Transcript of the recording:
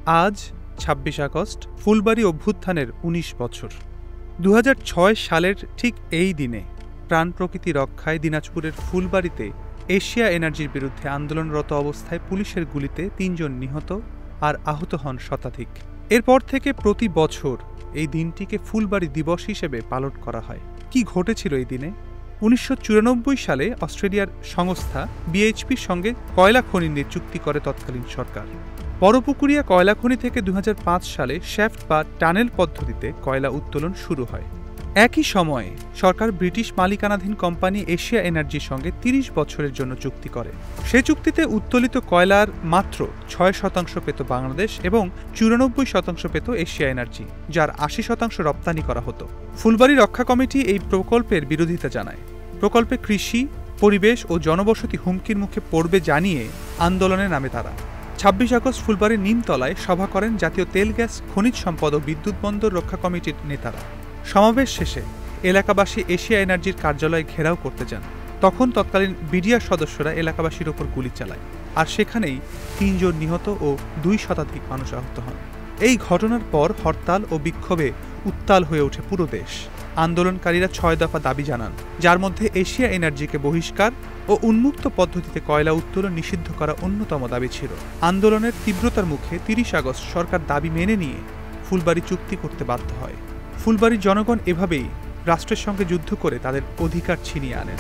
আজ ২৬ আগস্ট ফুলবাড়ী অভ্যুত্থানের ১৯ বছর। ২০০৬ সালের ঠিক এই দিনে প্রাণ প্রকৃতি রক্ষায় দিনাজপুরের ফুলবাড়ীতে এশিয়া এনার্জির বিরুদ্ধে আন্দোলনরত অবস্থায় পুলিশের গুলিতে ৩ জন নিহত আর আহত হন শতাধিক। এরপর থেকে প্রতি বছর এই দিনটিকে ফুলবাড়ী দিবস হিসেবে পালন করা হয়। কি ঘটেছিল এই দিনে? ১৯৯৪ সালে অস্ট্রেলিয়ার সংস্থা বিএইচপির সঙ্গে কয়লা খনি নিয়ে চুক্তি করে তৎকালীন সরকার। বড়পুকুরিয়া কয়লা খনি থেকে ২০০৫ সালে শ্যাফট বা টানেল পদ্ধতিতে কয়লা উত্তোলন শুরু হয়। একই সময়ে সরকার ব্রিটিশ মালিকানাধীন কোম্পানি এশিয়া এনার্জির সঙ্গে ৩০ বছরের জন্য চুক্তি করে। সে চুক্তিতে উত্তোলিত কয়লার মাত্র ৬% পেত বাংলাদেশ এবং ৯৪% পেত এশিয়া এনার্জি, যার ৮০% রপ্তানি করা হতো। ফুলবাড়ী রক্ষা কমিটি এই প্রকল্পের বিরোধিতা জানায়। প্রকল্পে কৃষি, পরিবেশ ও জনবসতি হুমকির মুখে পড়বে জানিয়ে আন্দোলনে নামে তারা। ২৬ আগস্ট ফুলবাড়ীর নিমতলায় সভা করেন জাতীয় তেল, গ্যাস, খনিজ সম্পদ ও বিদ্যুৎ বন্দর রক্ষা কমিটির নেতারা। সমাবেশ শেষে এলাকাবাসী এশিয়া এনার্জির কার্যালয়ে ঘেরাও করতে যান। তখন তৎকালীন বিডিআর সদস্যরা এলাকাবাসীর ওপর গুলি চালায়, আর সেখানেই ৩ জন নিহত ও ২ শতাধিক মানুষ আহত হন। এই ঘটনার পর হরতাল ও বিক্ষোভে উত্তাল হয়ে ওঠে পুরো দেশ। আন্দোলনকারীরা ৬ দফা দাবি জানান, যার মধ্যে এশিয়া এনার্জিকে বহিষ্কার ও উন্মুক্ত পদ্ধতিতে কয়লা উত্তোলন নিষিদ্ধ করা অন্যতম দাবি ছিল। আন্দোলনের তীব্রতার মুখে ৩০ আগস্ট সরকার দাবি মেনে নিয়ে ফুলবাড়ী চুক্তি করতে বাধ্য হয়। ফুলবাড়ীর জনগণ এভাবেই রাষ্ট্রের সঙ্গে যুদ্ধ করে তাদের অধিকার ছিনিয়ে আনেন।